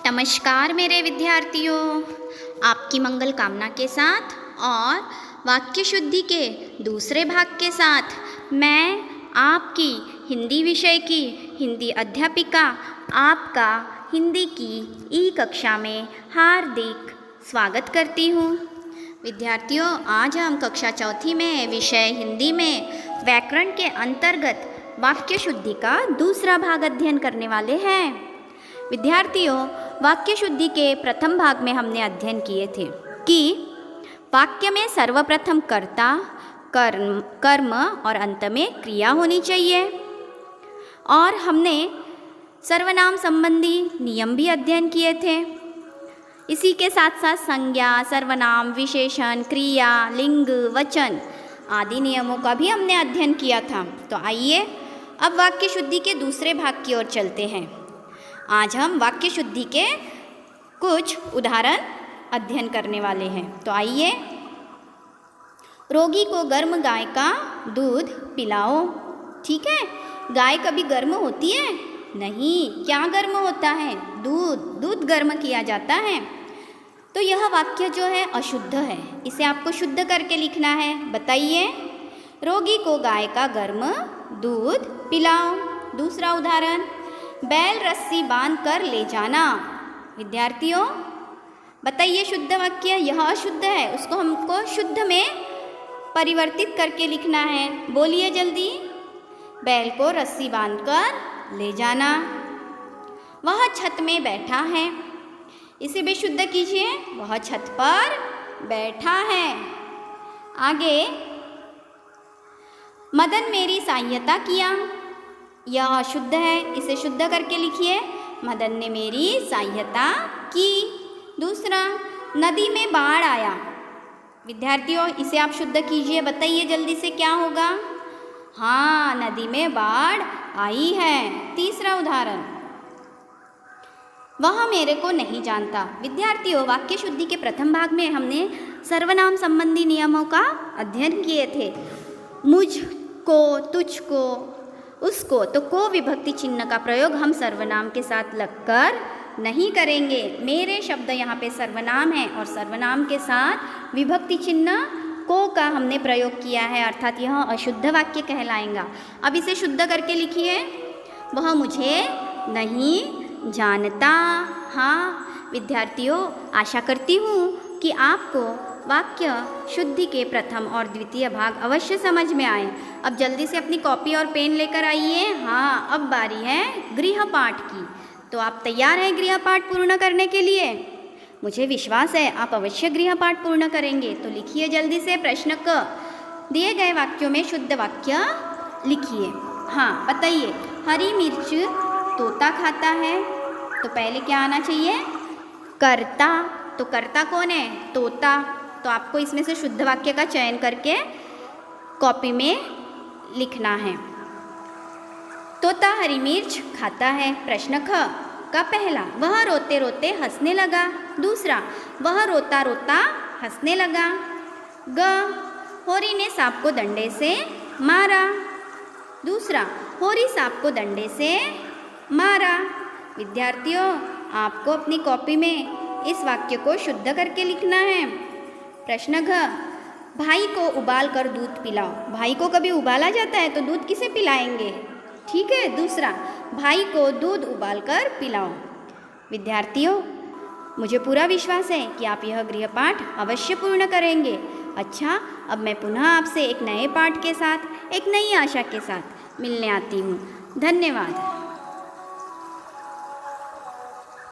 नमस्कार मेरे विद्यार्थियों, आपकी मंगल कामना के साथ और वाक्य शुद्धि के दूसरे भाग के साथ मैं आपकी हिंदी विषय की हिंदी अध्यापिका आपका हिंदी की ई कक्षा में हार्दिक स्वागत करती हूँ। विद्यार्थियों, आज हम कक्षा चौथी में विषय हिंदी में व्याकरण के अंतर्गत वाक्य शुद्धि का दूसरा भाग अध्ययन करने वाले हैं। विद्यार्थियों, वाक्य शुद्धि के प्रथम भाग में हमने अध्ययन किए थे कि वाक्य में सर्वप्रथम कर्ता, कर्म और अंत में क्रिया होनी चाहिए, और हमने सर्वनाम संबंधी नियम भी अध्ययन किए थे। इसी के साथ साथ संज्ञा, सर्वनाम, विशेषण, क्रिया, लिंग, वचन आदि नियमों का भी हमने अध्ययन किया था। तो आइए अब वाक्य शुद्धि के दूसरे भाग की ओर चलते हैं। आज हम वाक्य शुद्धि के कुछ उदाहरण अध्ययन करने वाले हैं। तो आइए, रोगी को गर्म गाय का दूध पिलाओ। ठीक है, गाय कभी गर्म होती है? नहीं। क्या गर्म होता है? दूध गर्म किया जाता है। तो यह वाक्य जो है अशुद्ध है, इसे आपको शुद्ध करके लिखना है। बताइए, रोगी को गाय का गर्म दूध पिलाओ। दूसरा उदाहरण, बैल रस्सी बांध कर ले जाना। विद्यार्थियों बताइए, शुद्ध वाक्य यह अशुद्ध है, उसको हमको शुद्ध में परिवर्तित करके लिखना है। बोलिए जल्दी। बैल को रस्सी बांधकर ले जाना। वह छत में बैठा है, इसे भी शुद्ध कीजिए। वह छत पर बैठा है। आगे, मदन मेरी सहायता किया। यह अशुद्ध है, इसे शुद्ध करके लिखिए। मदन ने मेरी सहायता की। दूसरा, नदी में बाढ़ आया। विद्यार्थियों इसे आप शुद्ध कीजिए। बताइए जल्दी से क्या होगा? हाँ, नदी में बाढ़ आई है। तीसरा उदाहरण, वह मेरे को नहीं जानता। विद्यार्थियों, वाक्य शुद्धि के प्रथम भाग में हमने सर्वनाम संबंधी नियमों का अध्ययन किए थे। मुझको, तुझको, उसको, तो को विभक्ति चिन्ह का प्रयोग हम सर्वनाम के साथ लगकर नहीं करेंगे। मेरे शब्द यहाँ पे सर्वनाम है और सर्वनाम के साथ विभक्ति चिन्ह को का हमने प्रयोग किया है, अर्थात यह अशुद्ध वाक्य कहलाएगा। अब इसे शुद्ध करके लिखिए। वह मुझे नहीं जानता। हाँ विद्यार्थियों, आशा करती हूँ कि आपको वाक्य शुद्धि के प्रथम और द्वितीय भाग अवश्य समझ में आए। अब जल्दी से अपनी कॉपी और पेन लेकर आइए। हाँ, अब बारी है गृहपाठ की। तो आप तैयार हैं गृहपाठ पूर्ण करने के लिए? मुझे विश्वास है आप अवश्य गृहपाठ पूर्ण करेंगे। तो लिखिए जल्दी से प्रश्न क। दिए गए वाक्यों में शुद्ध वाक्य लिखिए। हाँ बताइए, हरी मिर्च तोता खाता है, तो पहले क्या आना चाहिए? कर्ता। तो कर्ता कौन है? तोता। तो आपको इसमें से शुद्ध वाक्य का चयन करके कॉपी में लिखना है। तोता हरी मिर्च खाता है। प्रश्न ख का पहला, वह रोते रोते हंसने लगा। दूसरा, वह रोता रोता हंसने लगा। ग, होरी ने सांप को डंडे से मारा। दूसरा, होरी सांप को डंडे से मारा। विद्यार्थियों, आपको अपनी कॉपी में इस वाक्य को शुद्ध करके लिखना है। प्रश्न घ, भाई को उबाल कर दूध पिलाओ। भाई को कभी उबाला जाता है तो दूध किसे पिलाएंगे? ठीक है। दूसरा, भाई को दूध उबाल कर पिलाओ। विद्यार्थियों, मुझे पूरा विश्वास है कि आप यह गृहपाठ अवश्य पूर्ण करेंगे। अच्छा, अब मैं पुनः आपसे एक नए पाठ के साथ, एक नई आशा के साथ मिलने आती हूँ। धन्यवाद।